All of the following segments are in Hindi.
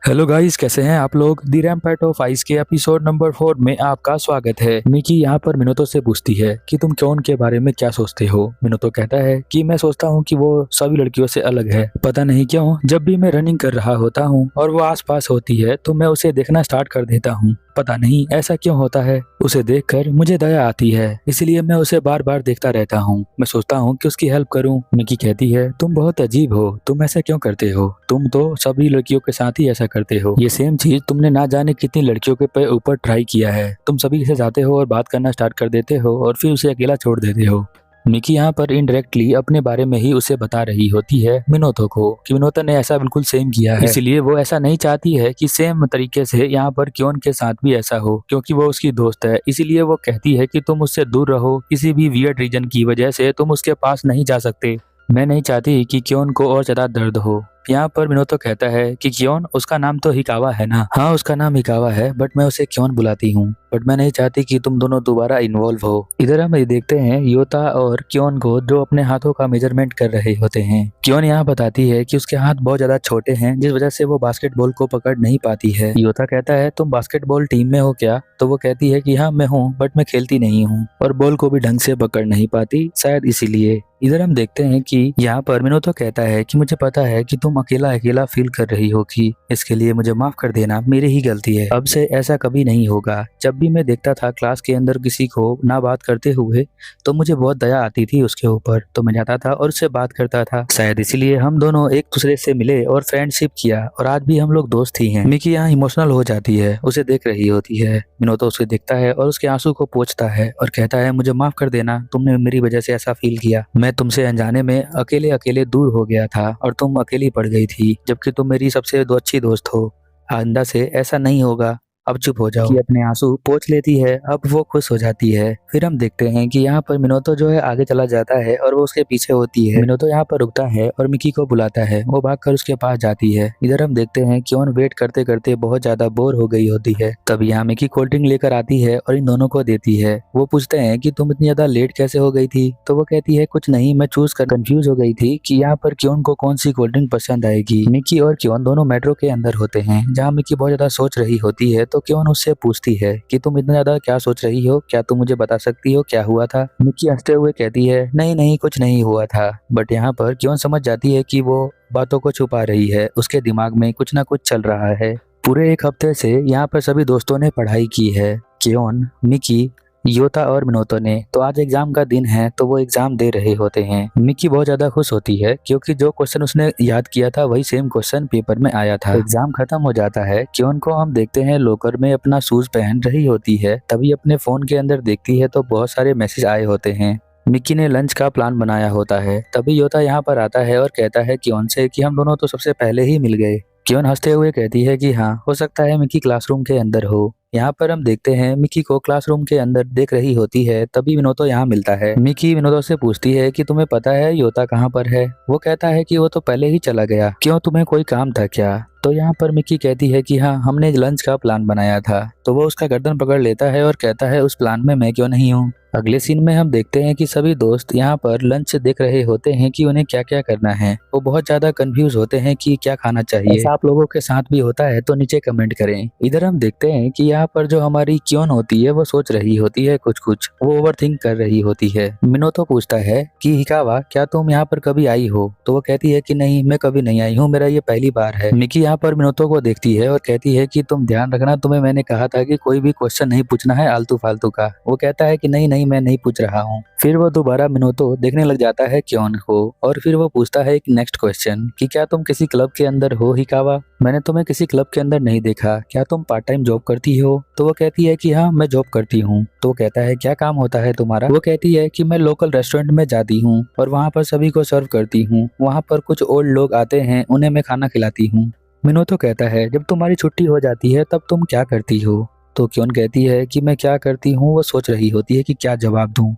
हेलो गाइस, कैसे हैं आप लोग। दी रैम्पेट ऑफ आइस के एपिसोड नंबर 4 में आपका स्वागत है। मिकी यहाँ पर मिनोतो से पूछती है कि तुम क्यों उनके बारे में क्या सोचते हो। मिनोतो कहता है कि मैं सोचता हूँ कि वो सभी लड़कियों से अलग है। पता नहीं क्यों जब भी मैं रनिंग कर रहा होता हूँ और वो आसपास होती है तो मैं उसे देखना स्टार्ट कर देता हूँ। पता नहीं ऐसा क्यों होता है। उसे देखकर मुझे दया आती है, इसलिए मैं उसे बार बार देखता रहता हूँ। मैं सोचता हूँ कि उसकी हेल्प करूँ। मिकी कहती है तुम बहुत अजीब हो, तुम ऐसा क्यों करते हो, तुम तो सभी लड़कियों के साथ ही ऐसा करते हो। ये सेम चीज तुमने ना जाने कितनी लड़कियों के ऊपर ट्राई किया है। तुम सभी से जाते हो और बात करना स्टार्ट कर देते हो और फिर उसे अकेला छोड़ देते हो। मिकी यहाँ पर इनडायरेक्टली अपने बारे में ही उसे बता रही होती है मिनोतो को कि मिनोतो ने ऐसा बिल्कुल सेम किया है, इसलिए वो ऐसा नहीं चाहती है कि सेम तरीके से यहाँ पर क्योन के साथ भी ऐसा हो, क्योंकि वो उसकी दोस्त है। इसीलिए वो कहती है कि तुम उससे दूर रहो, किसी भी वियर्ड रीजन की वजह से तुम उसके पास नहीं जा सकते। मैं नहीं चाहती कि क्योन को और ज्यादा दर्द हो। यहाँ पर मिनोतो कहता है कि क्योन, उसका नाम तो हिकावा है ना। हाँ उसका नाम हिकावा है, बट मैं उसे क्योन बुलाती हूँ। बट मैं नहीं चाहती कि तुम दोनों दोबारा इन्वॉल्व हो। इधर हम ये देखते हैं योता और क्योन को जो अपने हाथों का मेजरमेंट कर रहे होते हैं। क्योन यहाँ बताती है कि उसके हाथ बहुत ज्यादा छोटे हैं, जिस वजह से वो बास्केटबॉल को पकड़ नहीं पाती है। योता कहता है तुम बास्केटबॉल टीम में हो क्या। तो वो कहती है कि हाँ मैं हूँ, बट मैं खेलती नहीं हूँ और बॉल को भी ढंग से पकड़ नहीं पाती, शायद इसीलिए। इधर हम देखते हैं कि यहाँ पर मिनोतो कहता है कि मुझे पता है कि तुम अकेला अकेला फील कर रही होगी, इसके लिए मुझे माफ कर देना, मेरी ही गलती है। अब से ऐसा कभी नहीं होगा। जब भी मैं देखता था क्लास के अंदर किसी को ना बात करते हुए तो मुझे बहुत दया आती थी उसके ऊपर, तो मैं जाता था और उससे बात करता था। शायद इसीलिए हम दोनों एक दूसरे से मिले और फ्रेंडशिप किया और आज भी हम लोग दोस्त ही हैं। मिकी यहाँ इमोशनल हो जाती है, उसे देख रही होती है। मिनोतो उसे देखता है और उसके आंसू को पोंछता है और कहता है मुझे माफ कर देना, तुमने मेरी वजह से ऐसा फील किया। मैं तुमसे अनजाने में अकेले अकेले दूर हो गया था और तुम अकेली पड़ गई थी, जबकि तुम मेरी सबसे अच्छी दोस्त हो। आइंदा से ऐसा नहीं होगा, अब चुप हो जाओ। कि अपने आंसू पोंछ लेती है, अब वो खुश हो जाती है। फिर हम देखते हैं कि यहाँ पर मिनोतो जो है आगे चला जाता है और वो उसके पीछे होती है। मिनोतो यहाँ पर रुकता है और मिकी को बुलाता है, वो भागकर उसके पास जाती है। इधर हम देखते हैं कि उन वेट करते करते बहुत ज्यादा बोर हो गई होती है। तब यहाँ मिकी कोल्ड ड्रिंक लेकर आती है और इन दोनों को देती है। वो पूछते हैं कि तुम इतनी ज्यादा लेट कैसे हो गई थी। तो वो कहती है कुछ नहीं, मैं चूज कर कंफ्यूज हो गई थी कि यहाँ पर क्यों को कौन सी कोल्ड ड्रिंक पसंद आएगी। मिकी और क्यों दोनों मेट्रो के अंदर होते हैं, जहाँ मिकी बहुत ज्यादा सोच रही होती है। तो क्यों उससे पूछती है कि तुम इतना ज्यादा क्या सोच रही हो, क्या तुम मुझे बता सकती हो क्या हुआ था। मिकी हंसते हुए कहती है नहीं नहीं कुछ नहीं हुआ था। बट यहाँ पर क्यों समझ जाती है कि वो बातों को छुपा रही है, उसके दिमाग में कुछ ना कुछ चल रहा है। पूरे एक हफ्ते से यहाँ पर सभी दोस्तों ने पढ़ाई की है, क्योन, मिकी, योता और मिनोतो ने। तो आज एग्जाम का दिन है तो वो एग्जाम दे रहे होते हैं। मिकी बहुत ज्यादा खुश होती है क्योंकि जो क्वेश्चन उसने याद किया था वही सेम क्वेश्चन पेपर में आया था। एग्जाम खत्म हो जाता है, क्योन को हम देखते हैं लॉकर में अपना शूज पहन रही होती है। तभी अपने फोन के अंदर देखती है तो बहुत सारे मैसेज आए होते हैं। मिकी ने लंच का प्लान बनाया होता है। तभी योता यहाँ पर आता है और कहता है क्योन से कि हम दोनों तो सबसे पहले ही मिल गए। क्योन हंसते हुए कहती है कि हाँ हो सकता है मिकी क्लासरूम के अंदर हो। यहाँ पर हम देखते हैं मिकी को क्लासरूम के अंदर देख रही होती है। तभी मिनोतो यहाँ मिलता है। मिकी मिनोतो से पूछती है कि तुम्हें पता है योता कहाँ पर है। वो कहता है कि वो तो पहले ही चला गया, क्यों तुम्हें कोई काम था क्या। तो यहाँ पर मिकी कहती है कि हाँ हमने लंच का प्लान बनाया था। तो वो उसका गर्दन पकड़ लेता है और कहता है उस प्लान में मैं क्यों नहीं हूँ। अगले सीन में हम देखते हैं कि सभी दोस्त यहाँ पर लंच देख रहे होते हैं कि उन्हें क्या क्या करना है। वो बहुत ज्यादा कंफ्यूज होते हैं कि क्या खाना चाहिए। ऐसा आप लोगों के साथ भी होता है तो नीचे कमेंट करें। इधर हम देखते हैं कि यहाँ पर जो हमारी क्योन होती है वो सोच रही होती है कुछ कुछ, वो ओवरथिंक कर रही होती है। मिनोतो पूछता है कि हिकावा क्या तुम यहाँ पर कभी आई हो। तो वो कहती है कि नहीं मैं कभी नहीं आई हूँ, मेरा ये पहली बार है। मिकी यहाँ पर मिनोतो को देखती है और कहती है कि तुम ध्यान रखना, तुम्हें मैंने कहा था कि कोई भी क्वेश्चन नहीं पूछना है आलतू फालतू का। वो कहता है कि नहीं नहीं मैं नहीं पूछ रहा हूँ। फिर वो दोबारा मिनोतो देखने लग जाता है क्योन को और फिर वो पूछता है एक नेक्स्ट क्वेश्चन कि क्या तुम किसी क्लब के अंदर हो हिकावा। मैंने तुम्हें किसी क्लब के अंदर नहीं देखा, क्या तुम पार्ट टाइम जॉब करती हो। तो वो कहती है कि हाँ मैं जॉब करती हूँ। तो वो कहता है क्या काम होता है तुम्हारा। वो कहती है कि मैं लोकल रेस्टोरेंट में जाती हूँ और वहाँ पर सभी को सर्व करती हूँ। वहाँ पर कुछ ओल्ड लोग आते हैं, उन्हें मैं खाना खिलाती हूँ। मिनोतो कहता है जब तुम्हारी छुट्टी हो जाती है तब तुम क्या करती हो। तो क्योन कहती है कि मैं क्या करती हूँ। वो सोच रही होती है कि क्या जवाब दूं।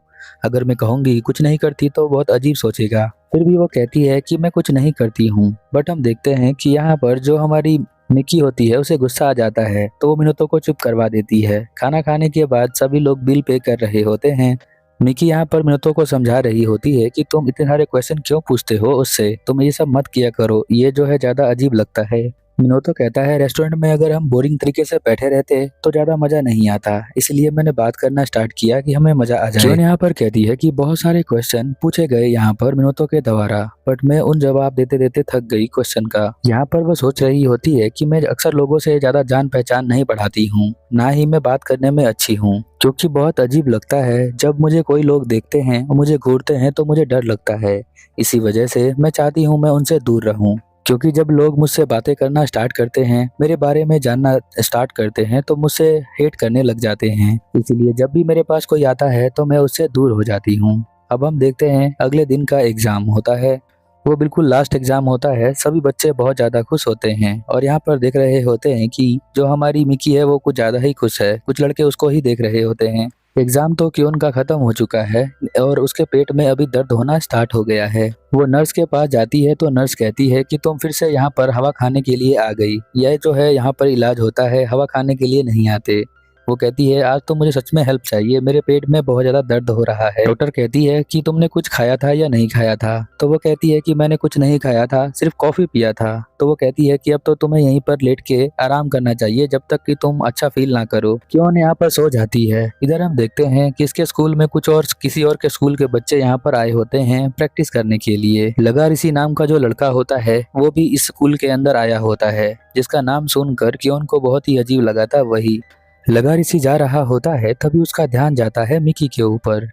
अगर मैं कहूंगी कुछ नहीं करती तो बहुत अजीब सोचेगा। फिर भी वो कहती है कि मैं कुछ नहीं करती हूँ। बट हम देखते हैं कि यहाँ पर जो हमारी मिकी होती है उसे गुस्सा आ जाता है तो वो मिनोतो को चुप करवा देती है। खाना खाने के बाद सभी लोग बिल पे कर रहे होते हैं। मिकी यहाँ पर मिनोतो को समझा रही होती है कि तुम इतने सारे क्वेश्चन क्यों पूछते हो उससे, तुम ये सब मत किया करो, ये जो है ज्यादा अजीब लगता है। मिनोतो कहता है रेस्टोरेंट में अगर हम बोरिंग तरीके से बैठे रहते तो ज्यादा मजा नहीं आता, इसलिए मैंने बात करना स्टार्ट किया कि हमें मजा आ जाए। क्योन यहाँ पर कहती है कि बहुत सारे क्वेश्चन पूछे गए यहाँ पर मिनोतो के द्वारा, बट मैं उन जवाब देते देते थक गई क्वेश्चन का। यहाँ पर वो सोच रही होती है कि मैं अक्सर लोगों से ज्यादा जान पहचान नहीं बढ़ाती हूँ, ना ही मैं बात करने में अच्छी हूँ, क्योंकि बहुत अजीब लगता है जब मुझे कोई लोग देखते हैं और मुझे घूरते हैं तो मुझे डर लगता है। इसी वजह से मैं चाहती हूँ मैं उनसे दूर रहूँ, क्योंकि जब लोग मुझसे बातें करना स्टार्ट करते हैं, मेरे बारे में जानना स्टार्ट करते हैं, तो मुझसे हेट करने लग जाते हैं। इसलिए जब भी मेरे पास कोई आता है तो मैं उससे दूर हो जाती हूँ। अब हम देखते हैं अगले दिन का एग्जाम होता है। वो बिल्कुल लास्ट एग्जाम होता है। सभी बच्चे बहुत ज्यादा खुश होते हैं और यहाँ पर देख रहे होते हैं कि जो हमारी मिकी है वो कुछ ज्यादा ही खुश है। कुछ लड़के उसको ही देख रहे होते हैं। एग्जाम तो क्योन का खत्म हो चुका है और उसके पेट में अभी दर्द होना स्टार्ट हो गया है। वो नर्स के पास जाती है तो नर्स कहती है कि तुम फिर से यहाँ पर हवा खाने के लिए आ गई। यह जो है यहाँ पर इलाज होता है, हवा खाने के लिए नहीं आते। वो कहती है आज तो मुझे सच में हेल्प चाहिए, मेरे पेट में बहुत ज्यादा दर्द हो रहा है। डॉक्टर कहती है कि तुमने कुछ खाया था या नहीं खाया था। तो वो कहती है कि मैंने कुछ नहीं खाया था, सिर्फ कॉफी पिया था। तो वो कहती है कि अब तो तुम्हें यहीं पर लेट के आराम करना चाहिए जब तक कि तुम अच्छा फील ना करो। क्यों यहाँ पर सो जाती है। इधर हम देखते हैं कि इसके स्कूल में कुछ और किसी और के स्कूल के बच्चे यहाँ पर आए होते हैं प्रैक्टिस करने के लिए। लगा ऋषि नाम का जो लड़का होता है वो भी इस स्कूल के अंदर आया होता है, जिसका नाम सुनकर क्योन को बहुत ही अजीब लगा था। वही लगा ऋषि जा रहा होता है तभी उसका ध्यान जाता है मिकी के ऊपर।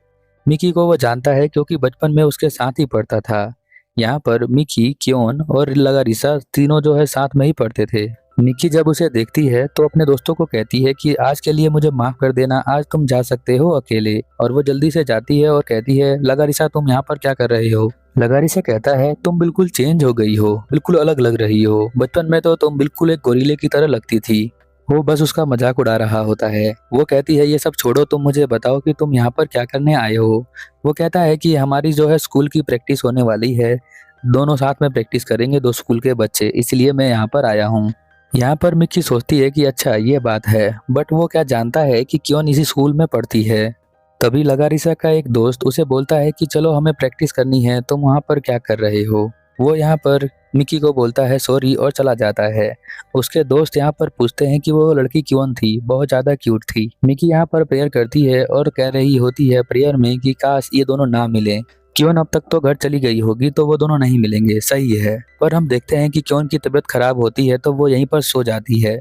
मिकी को वो जानता है क्योंकि बचपन में उसके साथ ही पढ़ता था। यहाँ पर मिकी, क्योन और लगा ऋषा तीनों जो है साथ में ही पढ़ते थे। मिकी जब उसे देखती है तो अपने दोस्तों को कहती है कि आज के लिए मुझे माफ कर देना, आज तुम जा सकते हो अकेले। और वो जल्दी से जाती है और कहती है लगा ऋषा तुम यहाँ पर क्या कर रहे हो। लगा ऋषा कहता है तुम बिल्कुल चेंज हो गई हो, बिल्कुल अलग लग रही हो। बचपन में तो तुम बिल्कुल एक गोरीले की तरह लगती थी। वो बस उसका मजाक उड़ा रहा होता है। वो कहती है ये सब छोड़ो, तुम मुझे बताओ कि तुम यहाँ पर क्या करने आए हो। वो कहता है कि हमारी जो है स्कूल की प्रैक्टिस होने वाली है, दोनों साथ में प्रैक्टिस करेंगे, दो स्कूल के बच्चे, इसलिए मैं यहाँ पर आया हूँ। यहाँ पर मिक्की सोचती है कि अच्छा ये बात है, बट वो क्या जानता है कि क्यों इसी स्कूल में पढ़ती है। तभी लगा ऋषा का एक दोस्त उसे बोलता है कि चलो हमें प्रैक्टिस करनी है, तुम वहाँ पर क्या कर रहे हो। वो यहाँ पर मिकी को बोलता है सॉरी और चला जाता है। उसके दोस्त यहाँ पर पूछते हैं कि वो लड़की क्यों थी, बहुत ज्यादा क्यूट थी। मिकी यहाँ पर प्रेयर करती है और कह रही होती है प्रेयर में कि काश ये दोनों ना मिले। क्यों अब तक तो घर चली गई होगी तो वो दोनों नहीं मिलेंगे, सही है। पर हम देखते हैं कि क्यों की तबीयत खराब होती है तो वो यहीं पर सो जाती है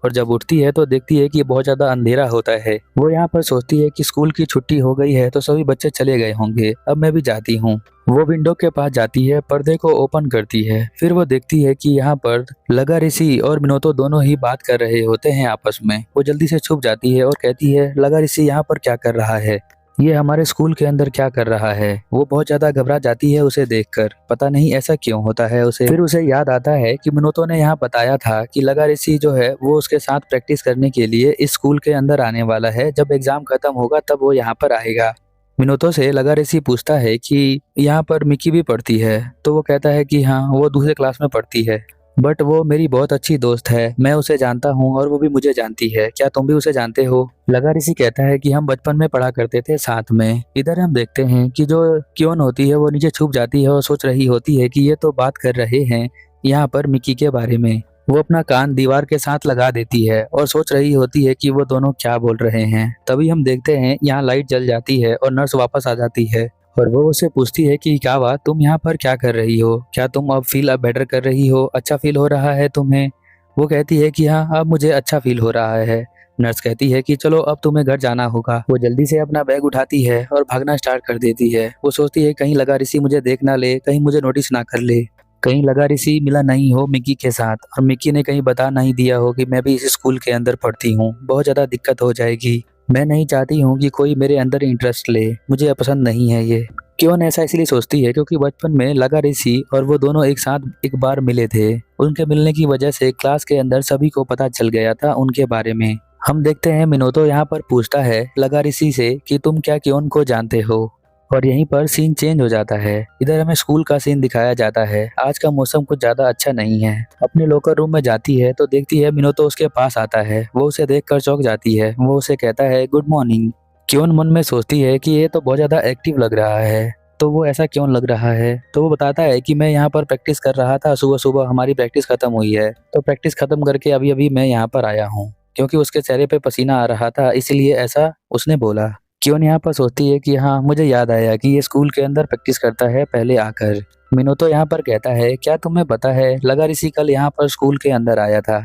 और जब उठती है तो देखती है कि बहुत ज्यादा अंधेरा होता है। वो यहाँ पर सोचती है कि स्कूल की छुट्टी हो गई है तो सभी बच्चे चले गए होंगे, अब मैं भी जाती हूँ। वो विंडो के पास जाती है, पर्दे को ओपन करती है, फिर वो देखती है कि यहाँ पर लगा ऋषि और मिनोतो दोनों ही बात कर रहे होते हैं आपस में। वो जल्दी से छुप जाती है और कहती है लगा ऋषि यहाँ पर क्या कर रहा है, ये हमारे स्कूल के अंदर क्या कर रहा है। वो बहुत ज्यादा घबरा जाती है उसे देखकर, पता नहीं ऐसा क्यों होता है उसे। फिर उसे याद आता है कि मिनोतो ने यहाँ बताया था कि लगा ऋषि जो है वो उसके साथ प्रैक्टिस करने के लिए इस स्कूल के अंदर आने वाला है, जब एग्जाम खत्म होगा तब वो यहाँ पर आएगा। मिनोतो से लगा ऋषि पूछता है कि यहाँ पर मिकी भी पढ़ती है, तो वो कहता है कि हाँ वो दूसरे क्लास में पढ़ती है, बट वो मेरी बहुत अच्छी दोस्त है, मैं उसे जानता हूँ और वो भी मुझे जानती है, क्या तुम भी उसे जानते हो। लगा ऋषि कहता है कि हम बचपन में पढ़ा करते थे साथ में। इधर हम देखते हैं कि जो क्योन होती है वो नीचे छुप जाती है और सोच रही होती है कि ये तो बात कर रहे हैं यहाँ पर मिकी के बारे में। वो अपना कान दीवार के साथ लगा देती है और सोच रही होती है कि वो दोनों क्या बोल रहे हैं। तभी हम देखते हैं यहाँ लाइट जल जाती है और नर्स वापस आ जाती है और वो उसे पूछती है कि क्या बात, तुम यहाँ पर क्या कर रही हो, क्या तुम अब फील बेटर कर रही हो, अच्छा फील हो रहा है तुम्हें। वो कहती है कि हाँ अब मुझे अच्छा फील हो रहा है। नर्स कहती है कि चलो अब तुम्हें घर जाना होगा। वो जल्दी से अपना बैग उठाती है और भागना स्टार्ट कर देती है। वो सोचती है कहीं लगा ऋषि मुझे देख ना ले, कहीं मुझे नोटिस ना कर ले, कहीं लगा ऋषि मिला नहीं हो मिकी के साथ और मिकी ने कहीं बता नहीं दिया हो कि मैं भी इस स्कूल के अंदर पढ़ती हूँ, बहुत ज्यादा दिक्कत हो जाएगी। मैं नहीं चाहती हूँ कि कोई मेरे अंदर इंटरेस्ट ले, मुझे पसंद नहीं है ये। क्यों ऐसा इसलिए सोचती है क्योंकि बचपन में लगा ऋषि और वो दोनों एक साथ एक बार मिले थे। उनके मिलने की वजह से क्लास के अंदर सभी को पता चल गया था उनके बारे में। हम देखते हैं मिनोतो यहाँ पर पूछता है लगा ऋषि से कि तुम क्या क्योन को जानते हो, और यहीं पर सीन चेंज हो जाता है। इधर हमें स्कूल का सीन दिखाया जाता है। आज का मौसम कुछ ज्यादा अच्छा नहीं है। अपने लॉकर रूम में जाती है तो देखती है मिनोतो उसके पास आता है। वो उसे देखकर चौंक जाती है। वो उसे कहता है गुड मॉर्निंग। क्योन मन में सोचती है कि ये तो बहुत ज्यादा एक्टिव लग रहा है। तो वो ऐसा क्यों लग रहा है? तो वो बताता है कि मैं यहाँ पर प्रैक्टिस कर रहा था, सुबह-सुबह हमारी प्रैक्टिस खत्म हुई है। तो प्रैक्टिस खत्म करके अभी-अभी मैं यहाँ पर आया हूँ। क्योंकि उसके चेहरे पे पसीना आ रहा था, इसीलिए ऐसा उसने बोला। क्योन यहाँ पर सोचती है कि हाँ, मुझे याद आया कि ये स्कूल के अंदर प्रैक्टिस करता है पहले आकर। मिनोतो यहाँ पर कहता है, क्या तुम्हें पता है लगा ऋषि कल यहाँ पर स्कूल के अंदर आया था।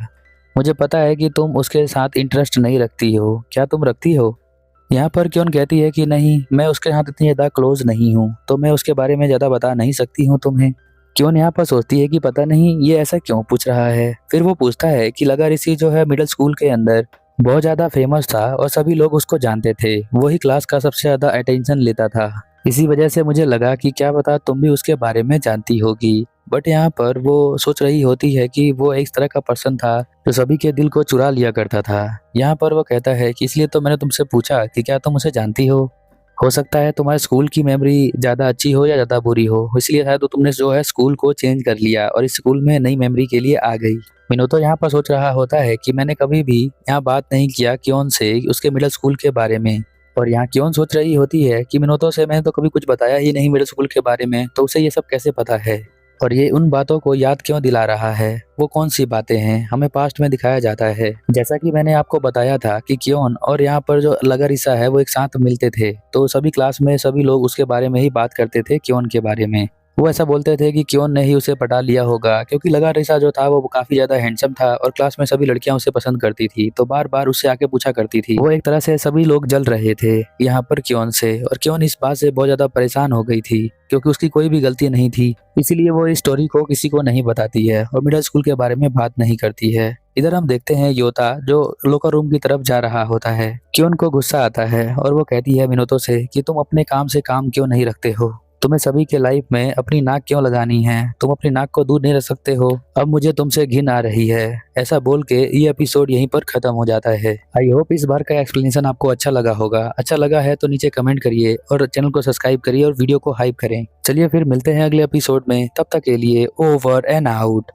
मुझे पता है कि तुम उसके साथ इंटरेस्ट नहीं रखती हो, क्या तुम रखती हो? यहाँ पर क्योन कहती है कि नहीं, मैं उसके साथ इतनी ज़्यादा क्लोज नहीं हूँ, तो मैं उसके बारे में ज़्यादा बता नहीं सकती हूँ तुम्हें। क्योन यहाँ पर सोचती है कि पता नहीं ये ऐसा क्यों पूछ रहा है। फिर वो पूछता है कि लगा ऋषि जो है मिडिल स्कूल के अंदर बहुत ज़्यादा फेमस था और सभी लोग उसको जानते थे, वही क्लास का सबसे ज़्यादा अटेंशन लेता था। इसी वजह से मुझे लगा कि क्या पता तुम भी उसके बारे में जानती होगी। बट यहाँ पर वो सोच रही होती है कि वो एक तरह का पर्सन था जो सभी के दिल को चुरा लिया करता था। यहाँ पर वो कहता है कि इसलिए तो मैंने तुमसे पूछा कि क्या तुम उसे जानती हो सकता है तुम्हारे स्कूल की मेमोरी ज़्यादा अच्छी हो या ज़्यादा बुरी हो, इसलिए शायद तो तुमने जो है स्कूल को चेंज कर लिया और इस स्कूल में नई मेमोरी के लिए आ गई। मिनोतो यहाँ पर सोच रहा होता है कि मैंने कभी भी यहाँ बात नहीं किया क्योन से उसके मिडिल स्कूल के बारे में। और यहाँ क्योन सोच रही होती है कि मिनोतो से मैंने तो कभी कुछ बताया ही नहीं मिडिल स्कूल के बारे में, तो उसे ये सब कैसे पता है और ये उन बातों को याद क्यों दिला रहा है। वो कौन सी बातें हैं हमें पास्ट में दिखाया जाता है। जैसा कि मैंने आपको बताया था कि क्योन और यहाँ पर जो लगारिसा है वो एक साथ मिलते थे, तो सभी क्लास में सभी लोग उसके बारे में ही बात करते थे, क्योन के बारे में। वो ऐसा बोलते थे कि क्योन ने ही उसे पटा लिया होगा, क्योंकि लगारिसा जो था वो काफी ज्यादा हैंडसम था और क्लास में सभी लड़कियां उसे पसंद करती थी, तो बार बार उससे आके पूछा करती थी। वो एक तरह से सभी लोग जल रहे थे यहाँ पर क्योन से, और क्योन इस बात से बहुत ज्यादा परेशान हो गई थी क्योंकि उसकी कोई भी गलती नहीं थी। इसीलिए वो इस स्टोरी को किसी को नहीं बताती है और मिडिल स्कूल के बारे में बात नहीं करती है। इधर हम देखते हैं योता जो लोकर रूम की तरफ जा रहा होता है। क्योन को गुस्सा आता है और वो कहती है मिनोतो से कि तुम अपने काम से काम क्यों नहीं रखते हो, तुम्हें सभी के लाइफ में अपनी नाक क्यों लगानी है, तुम अपनी नाक को दूर नहीं रख सकते हो, अब मुझे तुमसे घिन आ रही है। ऐसा बोल के ये एपिसोड यहीं पर खत्म हो जाता है। आई होप इस बार का एक्सप्लेनेशन आपको अच्छा लगा होगा। अच्छा लगा है तो नीचे कमेंट करिए और चैनल को सब्सक्राइब करिए और वीडियो को हाइप करें। चलिए फिर मिलते हैं अगले एपिसोड में, तब तक के लिए ओवर एंड आउट।